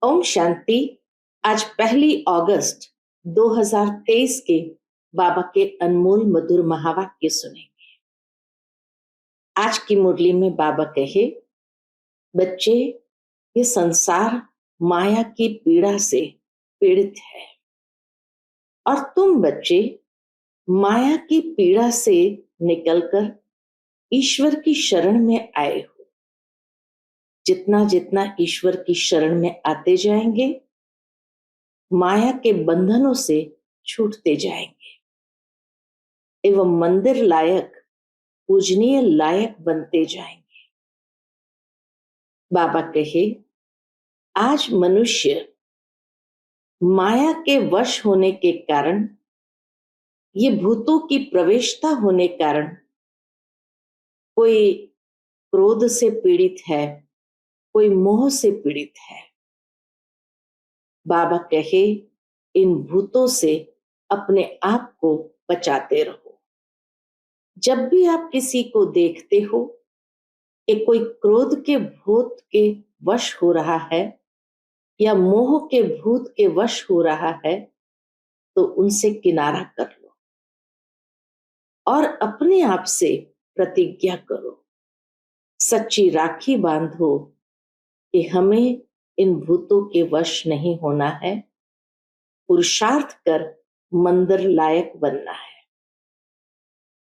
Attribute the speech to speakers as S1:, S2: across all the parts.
S1: ओम शांति। आज 1 अगस्त 2023 के बाबा के अनमोल मधुर महावाक्य सुनेंगे। आज की मुरली में बाबा कहे, बच्चे, ये संसार माया की पीड़ा से पीड़ित है और तुम बच्चे माया की पीड़ा से निकलकर ईश्वर की शरण में आए हो। जितना जितना ईश्वर की शरण में आते जाएंगे, माया के बंधनों से छूटते जाएंगे एवं मंदिर लायक, पूजनीय लायक बनते जाएंगे। बाबा कहे, आज मनुष्य माया के वश होने के कारण, ये भूतों की प्रवेशता होने कारण कोई क्रोध से पीड़ित है, कोई मोह से पीड़ित है। बाबा कहे, इन भूतों से अपने आप को बचाते रहो। जब भी आप किसी को देखते हो कि कोई क्रोध के भूत के वश हो रहा है या मोह के भूत के वश हो रहा है, तो उनसे किनारा कर लो और अपने आप से प्रतिज्ञा करो, सच्ची राखी बांधो कि हमें इन भूतों के वश नहीं होना है, पुरुषार्थ कर मंदिर लायक बनना है।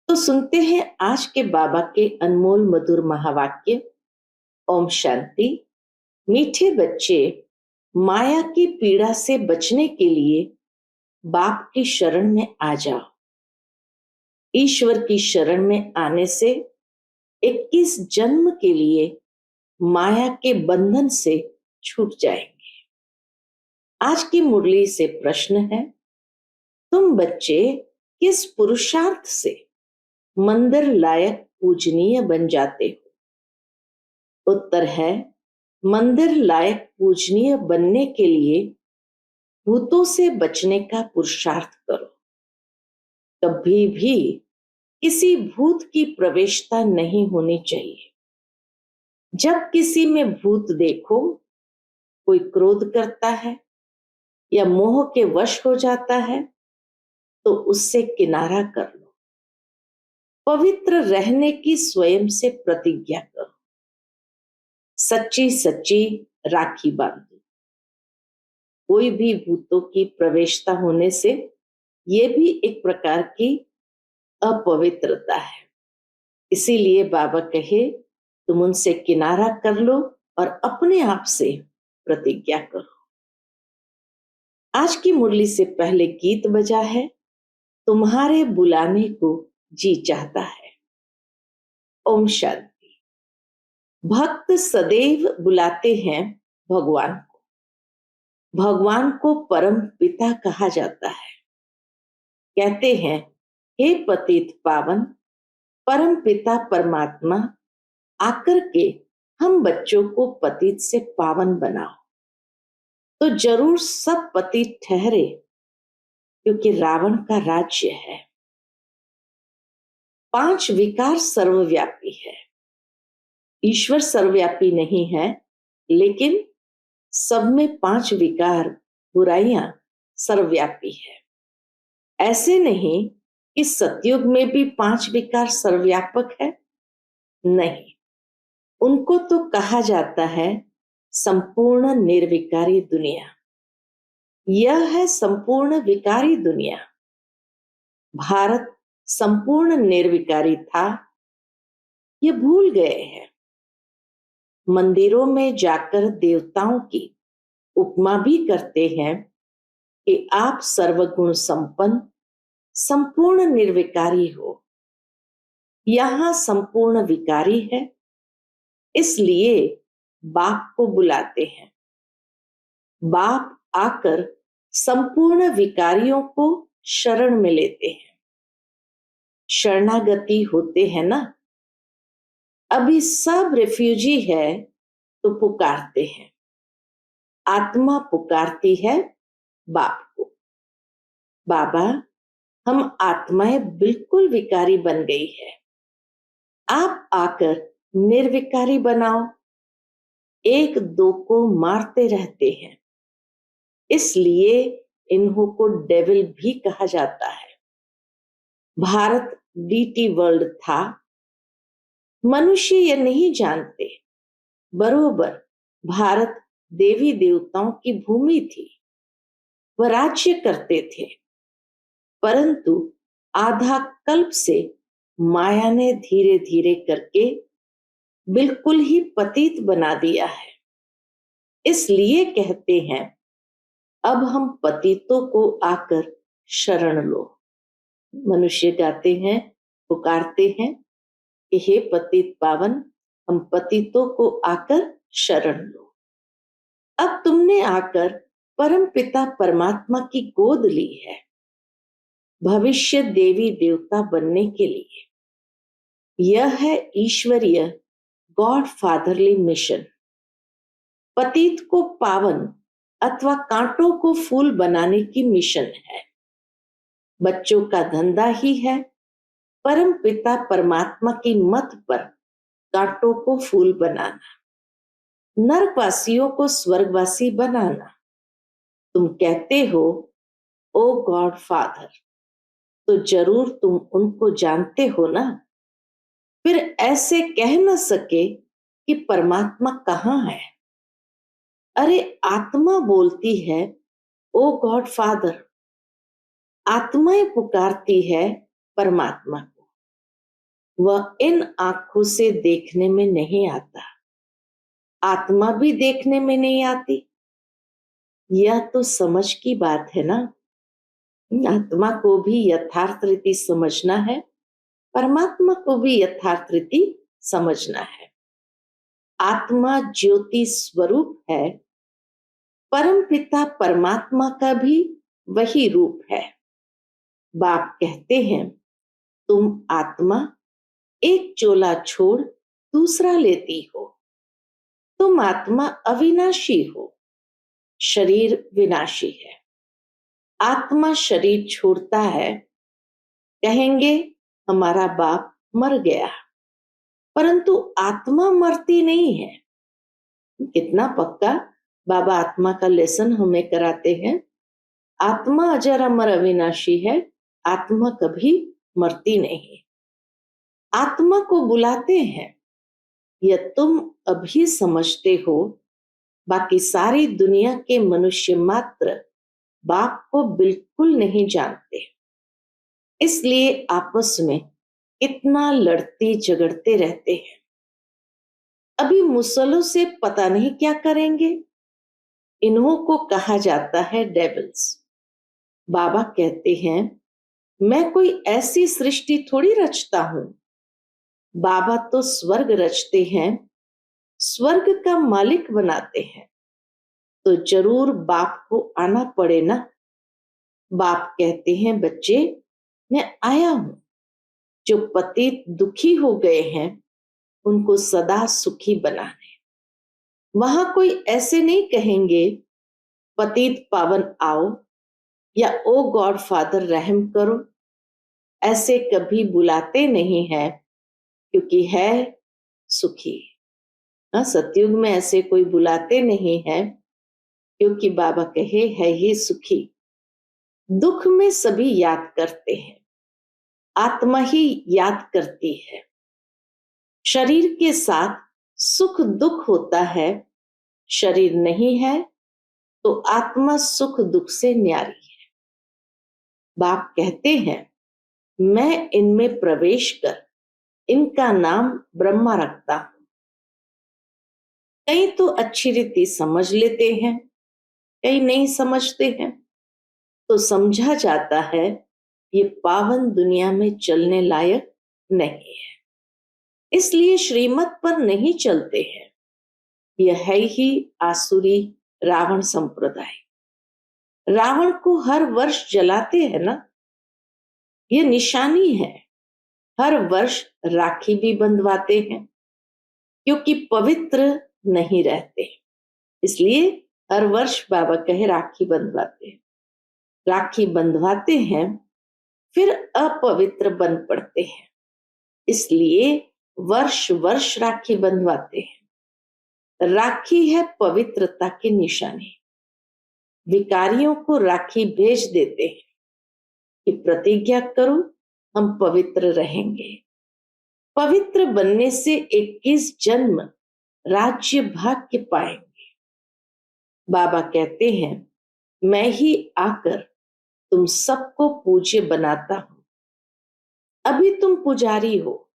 S1: तो सुनते हैं आज के बाबा के अनमोल मधुर महावाक्य। ओम शांति। मीठे बच्चे, माया की पीड़ा से बचने के लिए बाप की शरण में आ जाओ। ईश्वर की शरण में आने से 21 जन्म के लिए माया के बंधन से छूट जाएंगे। आज की मुरली से प्रश्न है, तुम बच्चे किस पुरुषार्थ से मंदिर लायक पूजनीय बन जाते हो? उत्तर है, मंदिर लायक पूजनीय बनने के लिए भूतों से बचने का पुरुषार्थ करो। कभी भी किसी भूत की प्रवेशता नहीं होनी चाहिए। जब किसी में भूत देखो, कोई क्रोध करता है या मोह के वश हो जाता है, तो उससे किनारा कर लो। पवित्र रहने की स्वयं से प्रतिज्ञा करो, सच्ची सच्ची राखी बांधो। कोई भी भूतों की प्रवेशता होने से ये भी एक प्रकार की अपवित्रता है। इसीलिए बाबा कहे, तुम उनसे किनारा कर लो और अपने आप से प्रतिज्ञा करो। आज की मुरली से पहले गीत बजा है, तुम्हारे बुलाने को जी चाहता है। ओम शांति। भक्त सदैव बुलाते हैं भगवान को। भगवान को परम पिता कहा जाता है। कहते हैं, हे पतित पावन परम पिता परमात्मा, आकर के हम बच्चों को पतित से पावन बनाओ। तो जरूर सब पतित ठहरे, क्योंकि रावण का राज्य है। 5 विकार सर्वव्यापी है। ईश्वर सर्वव्यापी नहीं है, लेकिन सब में 5 विकार, बुराइयां सर्वव्यापी है। ऐसे नहीं कि सतयुग में भी 5 विकार सर्वव्यापक है, नहीं। उनको तो कहा जाता है संपूर्ण निर्विकारी दुनिया। यह है संपूर्ण विकारी दुनिया। भारत संपूर्ण निर्विकारी था, ये भूल गए हैं। मंदिरों में जाकर देवताओं की उपमा भी करते हैं कि आप सर्वगुण संपन्न, संपूर्ण निर्विकारी हो। यहां संपूर्ण विकारी है, इसलिए बाप को बुलाते हैं। बाप आकर संपूर्ण विकारियों को शरण में लेते हैं। शरणागति होते हैं ना। अभी सब रिफ्यूजी है तो पुकारते हैं। आत्मा पुकारती है बाप को, बाबा हम आत्माएं बिल्कुल विकारी बन गई है, आप आकर निर्विकारी बनाओ। 1-2 को मारते रहते हैं, इसलिए इन्हों को डेविल भी कहा जाता है। भारत डीटी वर्ल्ड था, मनुष्य यह नहीं जानते, बरोबर भारत देवी देवताओं की भूमि थी, वह राज्य करते थे, परंतु आधा कल्प से माया ने धीरे धीरे करके बिल्कुल ही पतित बना दिया है। इसलिए कहते हैं अब हम पतितों को आकर शरण लो। मनुष्य गाते हैं, पुकारते हैं कि हे पतित पावन, हम पतितों को आकर शरण लो। अब तुमने आकर परम पिता परमात्मा की गोद ली है भविष्य देवी देवता बनने के लिए। यह है ईश्वरीय गॉड फादरली मिशन। पतित को पावन अथवा कांटों को फूल बनाने की मिशन है। बच्चों का धंधा ही है परम पिता परमात्मा की मत पर कांटों को फूल बनाना, नरकवासियों को स्वर्गवासी बनाना। तुम कहते हो ओ गॉड फादर, तो जरूर तुम उनको जानते हो ना, फिर ऐसे कह न सके कि परमात्मा कहाँ है। अरे आत्मा बोलती है ओ गॉड फादर, आत्माएं पुकारती है परमात्मा को। वह इन आंखों से देखने में नहीं आता, आत्मा भी देखने में नहीं आती। यह तो समझ की बात है ना। आत्मा को भी यथार्थ रीति समझना है, परमात्मा को भी यथार्थ रीति समझना है। आत्मा ज्योति स्वरूप है, परम पिता परमात्मा का भी वही रूप है। बाप कहते हैं तुम आत्मा एक चोला छोड़ दूसरा लेती हो। तुम आत्मा अविनाशी हो, शरीर विनाशी है। आत्मा शरीर छोड़ता है, कहेंगे हमारा बाप मर गया, परंतु आत्मा मरती नहीं है। कितना पक्का बाबा आत्मा का लेसन हमें कराते हैं। आत्मा अजर अमर अविनाशी है, आत्मा कभी मरती नहीं। आत्मा को बुलाते हैं, यह तुम अभी समझते हो, बाकी सारी दुनिया के मनुष्य मात्र बाप को बिल्कुल नहीं जानते। इसलिए आपस में इतना लड़ते झगड़ते रहते हैं। अभी मुसलों से पता नहीं क्या करेंगे। इन्हों को कहा जाता है डेविल्स। बाबा कहते हैं मैं कोई ऐसी सृष्टि थोड़ी रचता हूं। बाबा तो स्वर्ग रचते हैं, स्वर्ग का मालिक बनाते हैं, तो जरूर बाप को आना पड़े ना। बाप कहते हैं बच्चे मैं आया हूं, जो पतित दुखी हो गए हैं उनको सदा सुखी बनाने। वहां कोई ऐसे नहीं कहेंगे पतित पावन आओ या ओ गॉड फादर रहम करो, ऐसे कभी बुलाते नहीं है, क्योंकि है सुखी। सतयुग में ऐसे कोई बुलाते नहीं है, क्योंकि बाबा कहे है ही सुखी। दुख में सभी याद करते हैं, आत्मा ही याद करती है। शरीर के साथ सुख दुख होता है, शरीर नहीं है तो आत्मा सुख दुख से न्यारी है। बाप कहते हैं मैं इनमें प्रवेश कर इनका नाम ब्रह्मा रखता हूं। कई तो अच्छी रीति समझ लेते हैं, कई नहीं समझते हैं, तो समझा जाता है ये पावन दुनिया में चलने लायक नहीं है, इसलिए श्रीमत पर नहीं चलते हैं। यह है ही आसुरी रावण संप्रदाय। रावण को हर वर्ष जलाते हैं ना, ये निशानी है। हर वर्ष राखी भी बंधवाते हैं, क्योंकि पवित्र नहीं रहते, इसलिए हर वर्ष बाबा कहे राखी बंधवाते हैं। राखी बंधवाते हैं फिर अपवित्र बन पड़ते हैं, इसलिए वर्ष वर्ष राखी बंधवाते हैं। राखी है पवित्रता की निशानी। विकारियों को राखी भेज देते हैं कि प्रतिज्ञा करो, हम पवित्र रहेंगे। पवित्र बनने से 21 जन्म राज्य भाग्य पाएंगे। बाबा कहते हैं, मैं ही आकर तुम सबको पूज्य बनाता हूं। अभी तुम पुजारी हो,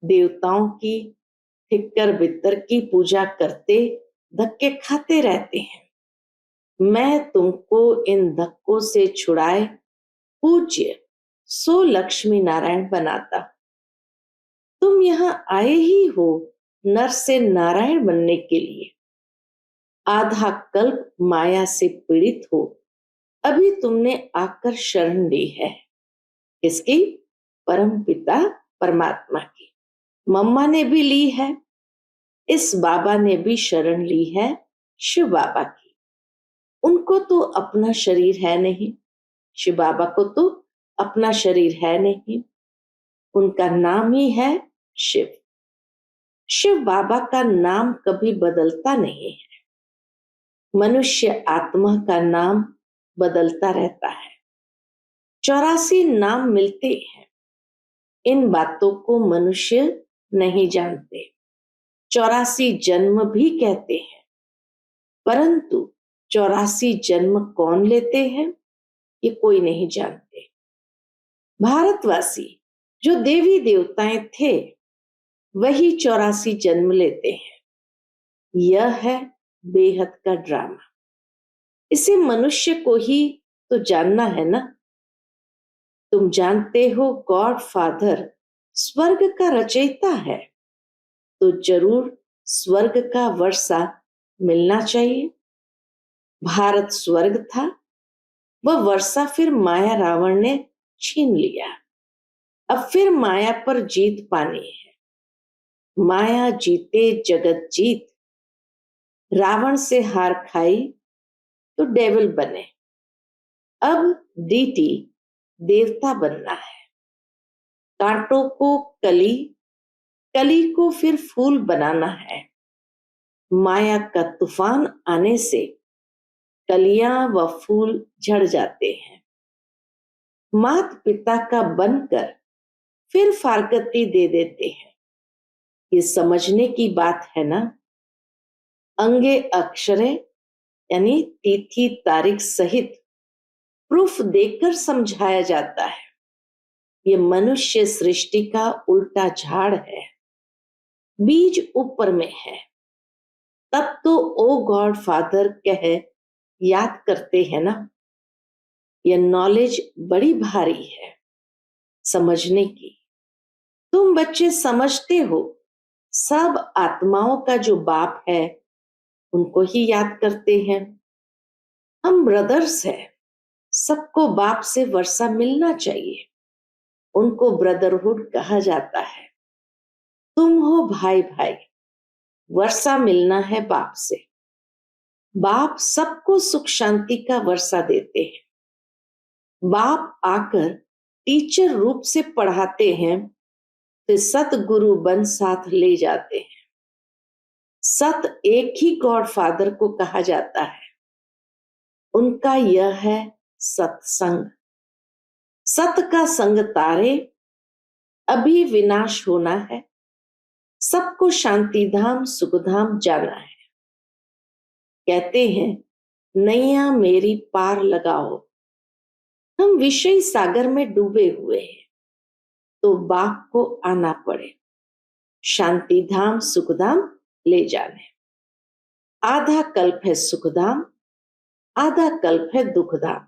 S1: देवताओं की, ठिक्कर बित्तर की पूजा करते धक्के खाते रहते हैं। मैं तुमको इन धक्कों से छुड़ाए पूज्य सो लक्ष्मी नारायण बनाता हूं। तुम यहां आए ही हो नर से नारायण बनने के लिए। आधा कल्प माया से पीड़ित हो, अभी तुमने आकर शरण ली है। इसकी परम पिता परमात्मा की। मम्मा ने भी ली है, इस बाबा ने भी शरण ली है शिव बाबा की। उनको तो अपना शरीर है नहीं, शिव बाबा को तो अपना शरीर है नहीं, उनका नाम ही है शिव। शिव बाबा का नाम कभी बदलता नहीं है। मनुष्य आत्मा का नाम बदलता रहता है। 84 नाम मिलते हैं। इन बातों को मनुष्य नहीं जानते। 84 जन्म भी कहते हैं, परंतु 84 जन्म कौन लेते हैं ये कोई नहीं जानते। भारतवासी जो देवी देवताएं थे वही 84 जन्म लेते हैं। यह है बेहद का ड्रामा। इसे मनुष्य को ही तो जानना है ना। तुम जानते हो गॉड फादर स्वर्ग का रचयिता है, तो जरूर स्वर्ग का वर्षा मिलना चाहिए। भारत स्वर्ग था, वह वर्षा फिर माया रावण ने छीन लिया। अब फिर माया पर जीत पानी है। माया जीते जगत जीत। रावण से हार खाई तो डेविल बने। अब डीटी देवता बनना है। कांटों को कली, कली को फिर फूल बनाना है। माया का तूफान आने से कलियां व फूल झड़ जाते हैं। मात पिता का बनकर फिर फारकती दे देते हैं। ये समझने की बात है ना। अंगे अक्षरे यानी तिथि तारीख सहित प्रूफ देकर समझाया जाता है। ये मनुष्य सृष्टि का उल्टा झाड़ है। बीज ऊपर में है, तब तो ओ गॉड फादर कह याद करते हैं ना। यह नॉलेज बड़ी भारी है समझने की। तुम बच्चे समझते हो, सब आत्माओं का जो बाप है उनको ही याद करते हैं। हम ब्रदर्स हैं, सबको बाप से वर्षा मिलना चाहिए। उनको ब्रदरहुड कहा जाता है। तुम हो भाई भाई, वर्षा मिलना है बाप से। बाप सबको सुख शांति का वर्षा देते हैं। बाप आकर टीचर रूप से पढ़ाते हैं, फिर सतगुरु बन साथ ले जाते हैं। सत एक ही गॉड फादर को कहा जाता है। उनका यह है सत्संग। सत का संग तारे, अभी विनाश होना है। सबको शांति धाम सुख धाम जाना है। कहते हैं नैया मेरी पार लगाओ। हम विषय सागर में डूबे हुए हैं, तो बाप को आना पड़े, शांति धाम सुख धाम ले जाने। आधा कल्प है सुख धाम, आधा कल्प है दुख धाम।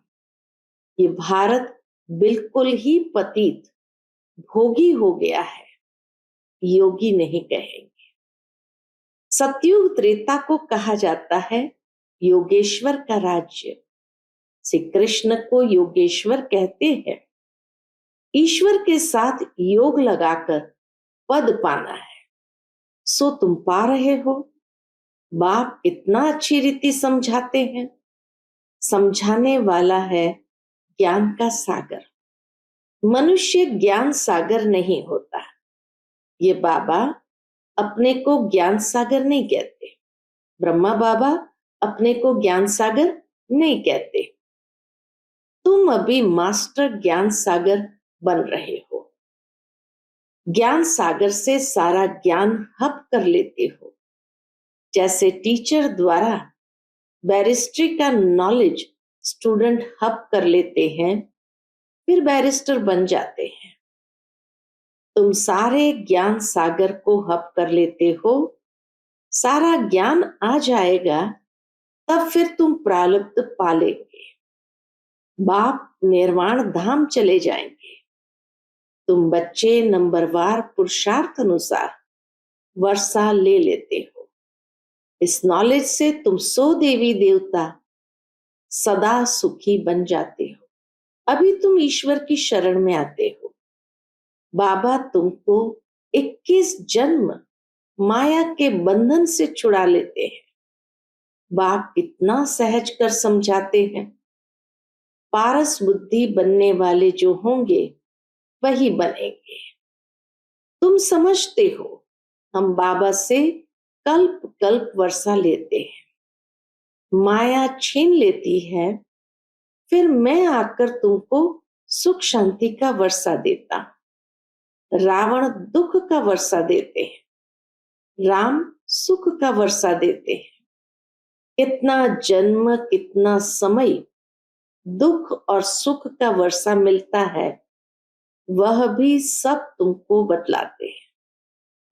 S1: ये भारत बिल्कुल ही पतित भोगी हो गया है, योगी नहीं कहेंगे। सतयुग त्रेता को कहा जाता है योगेश्वर का राज्य। श्री कृष्ण को योगेश्वर कहते हैं। ईश्वर के साथ योग लगाकर पद पाना है, सो तुम पा रहे हो। बाप इतना अच्छी रीति समझाते हैं। समझाने वाला है ज्ञान का सागर। मनुष्य ज्ञान सागर नहीं होता। ये बाबा अपने को ज्ञान सागर नहीं कहते। ब्रह्मा बाबा अपने को ज्ञान सागर नहीं कहते। तुम अभी मास्टर ज्ञान सागर बन रहे हो। ज्ञान सागर से सारा ज्ञान हप कर लेते हो। जैसे टीचर द्वारा बैरिस्ट्री का नॉलेज स्टूडेंट हप कर लेते हैं, फिर बैरिस्टर बन जाते हैं। तुम सारे ज्ञान सागर को हप कर लेते हो। सारा ज्ञान आ जाएगा, तब फिर तुम प्रारब्ध पालेंगे। बाप निर्वाण धाम चले जाएंगे। तुम बच्चे नंबरवार पुरुषार्थ अनुसार वर्षा ले लेते हो। इस नॉलेज से तुम 100 देवी देवता सदा सुखी बन जाते हो। अभी तुम ईश्वर की शरण में आते हो। बाबा तुमको 21 जन्म माया के बंधन से छुड़ा लेते हैं। बाप कितना सहज कर समझाते हैं। पारस बुद्धि बनने वाले जो होंगे वही बनेंगे। तुम समझते हो, हम बाबा से कल्प कल्प वर्षा लेते हैं। माया छीन लेती है, फिर मैं आकर तुमको सुख शांति का वर्षा देता। रावण दुख का वर्षा देते हैं, राम सुख का वर्षा देते हैं। कितना जन्म कितना समय दुख और सुख का वर्षा मिलता है, वह भी सब तुमको बतलाते हैं।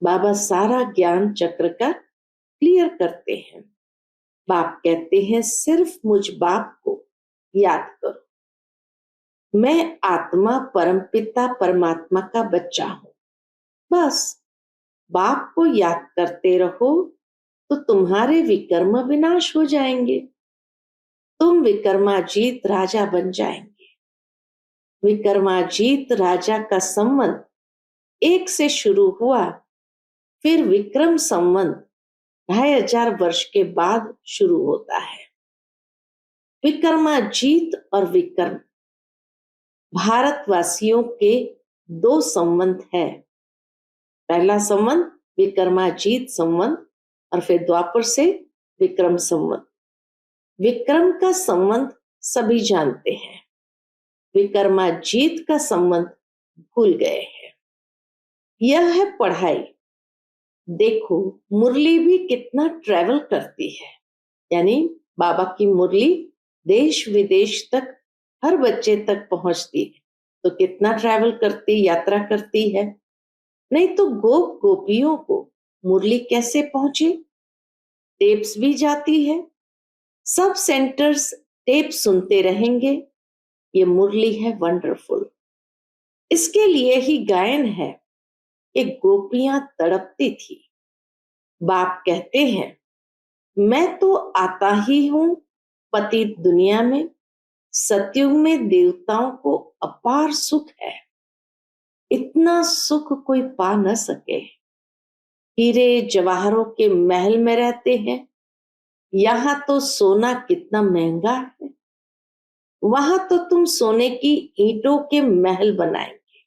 S1: बाबा सारा ज्ञान चक्र का क्लियर करते हैं। बाप कहते हैं सिर्फ मुझ बाप को याद करो। मैं आत्मा परमपिता परमात्मा का बच्चा हूं। बस बाप को याद करते रहो तो तुम्हारे विकर्म विनाश हो जाएंगे। तुम विकर्माजीत राजा बन जाएंगे। विकर्माजीत राजा का संवत 1 से शुरू हुआ, फिर विक्रम संवत 2500 वर्ष के बाद शुरू होता है। विक्रमाजीत और विक्रम भारतवासियों के 2 संवत है। पहला संवत विक्रमाजीत संवत और फिर द्वापर से विक्रम संवत। विक्रम का संवत सभी जानते हैं, विक्रमाजीत का संवत भूल गए हैं। यह है पढ़ाई। देखो मुरली भी कितना ट्रेवल करती है, यानी बाबा की मुरली देश विदेश तक हर बच्चे तक पहुंचती है, तो कितना ट्रैवल करती, यात्रा करती है। नहीं तो गोप गोपियों को मुरली कैसे पहुंचे? टेप्स भी जाती है। सब सेंटर्स टेप सुनते रहेंगे। ये मुरली है वंडरफुल। इसके लिए ही गायन है। एक गोपियां तड़पती थी। बाप कहते हैं मैं तो आता ही हूं पतित दुनिया में। सतयुग में देवताओं को अपार सुख है, इतना सुख कोई पा न सके। हीरे जवाहरों के महल में रहते हैं, यहां तो सोना कितना महंगा है। वहां तो तुम सोने की ईंटों के महल बनाएंगे,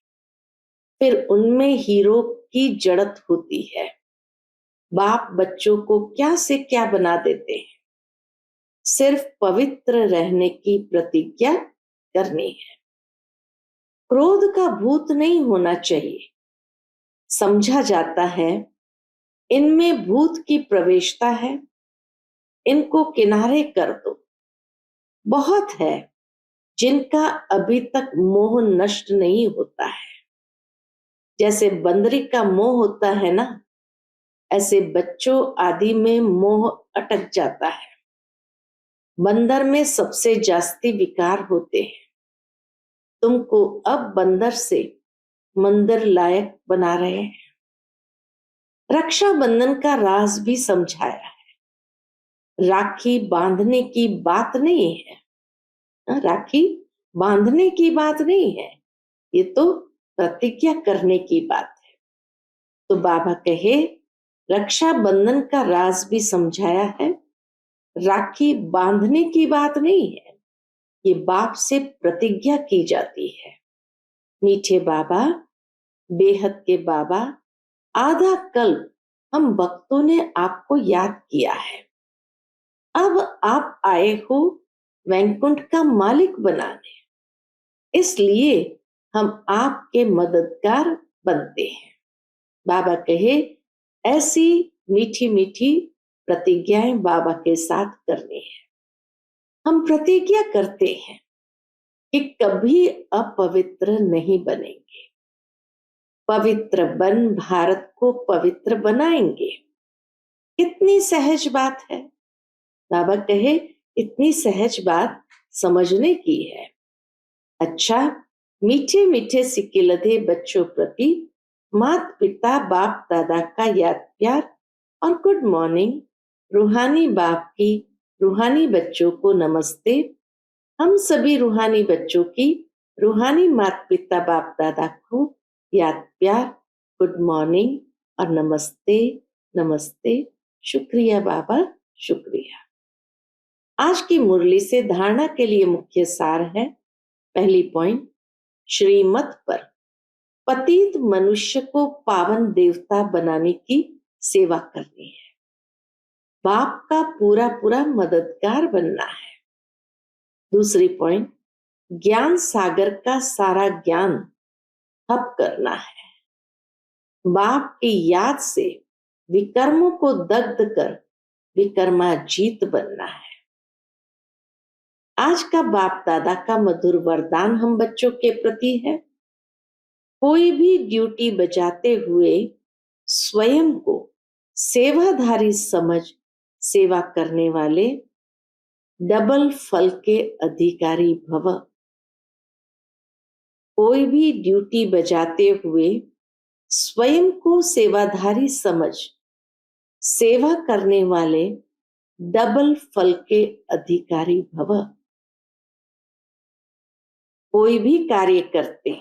S1: फिर उनमें हीरो की जड़त होती है। बाप बच्चों को क्या से क्या बना देते हैं। सिर्फ पवित्र रहने की प्रतिज्ञा करनी है। क्रोध का भूत नहीं होना चाहिए। समझा जाता है इनमें भूत की प्रवेशता है, इनको किनारे कर दो। बहुत है जिनका अभी तक मोह नष्ट नहीं होता है। जैसे बंदरी का मोह होता है ना, ऐसे बच्चों आदि में मोह अटक जाता है। बंदर में सबसे जास्ती विकार होते हैं। तुमको अब बंदर से मंदिर लायक बना रहे हैं। रक्षाबंधन का राज भी समझाया है। राखी बांधने की बात नहीं है, राखी बांधने की बात नहीं है, ये तो प्रतिज्ञा करने की बात है। तो बाबा कहे रक्षाबंधन का राज भी समझाया है। राखी बांधने की बात नहीं है, ये बाप से प्रतिज्ञा की जाती है। मीठे बाबा, बेहद के बाबा, आधा कल्प हम भक्तों ने आपको याद किया है। अब आप आए हो वैकुंठ का मालिक बना दें। इसलिए हम आपके मददगार बनते हैं। बाबा कहे ऐसी मीठी मीठी प्रतिज्ञाएं बाबा के साथ करनी है। हम प्रतिज्ञा करते हैं कि कभी अपवित्र नहीं बनेंगे, पवित्र बन भारत को पवित्र बनाएंगे। कितनी सहज बात है। बाबा कहे इतनी सहज बात समझने की है। अच्छा, मीठे मीठे सिक्के लदे बच्चों प्रति माता पिता बाप दादा का याद प्यार और गुड मॉर्निंग। रूहानी बाप की रूहानी बच्चों को नमस्ते। हम सभी रूहानी बच्चों की रूहानी माता पिता बाप दादा को याद प्यार, गुड मॉर्निंग और नमस्ते नमस्ते। शुक्रिया बाबा, शुक्रिया। आज की मुरली से धारणा के लिए मुख्य सार है। पहली पॉइंट, श्रीमत पर पतित मनुष्य को पावन देवता बनाने की सेवा करनी है। बाप का पूरा पूरा मददगार बनना है। दूसरी पॉइंट, ज्ञान सागर का सारा ज्ञान हप करना है। बाप की याद से विकर्मों को दग्ध कर विकर्माजीत बनना है। आज का बाप दादा का मधुर वरदान हम बच्चों के प्रति है। कोई भी ड्यूटी बजाते हुए स्वयं को सेवाधारी समझ सेवा करने वाले डबल फल के अधिकारी भव। कोई भी ड्यूटी बजाते हुए स्वयं को सेवाधारी समझ सेवा करने वाले डबल फल के अधिकारी भव। कोई भी कार्य करते,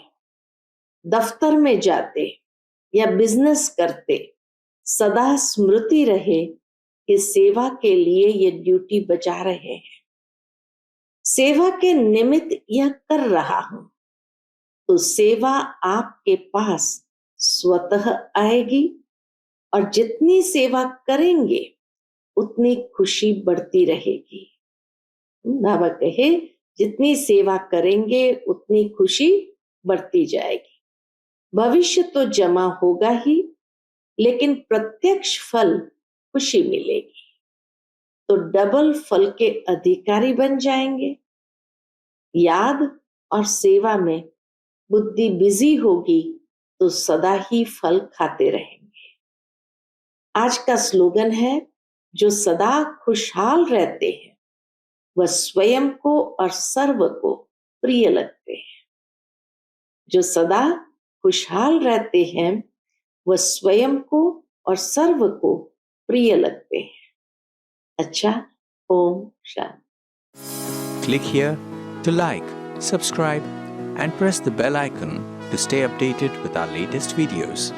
S1: दफ्तर में जाते या बिजनेस करते, सदा स्मृति रहे कि सेवा के लिए ये ड्यूटी बजा रहे हैं, सेवा के निमित्त यह कर रहा हूं, तो सेवा आपके पास स्वतः आएगी और जितनी सेवा करेंगे उतनी खुशी बढ़ती रहेगी। बाबा कहे जितनी सेवा करेंगे उतनी खुशी बढ़ती जाएगी। भविष्य तो जमा होगा ही, लेकिन प्रत्यक्ष फल खुशी मिलेगी। तो डबल फल के अधिकारी बन जाएंगे। याद और सेवा में बुद्धि बिजी होगी तो सदा ही फल खाते रहेंगे। आज का स्लोगन है, जो सदा खुशहाल रहते हैं वह स्वयं को और सर्व को प्रिय लगते हैं। जो सदा खुशहाल रहते हैं वह स्वयं को और सर्व को प्रिय लगते हैं। अच्छा, Om Shanti.
S2: Click here to like, subscribe and press the bell icon to stay updated with our latest videos.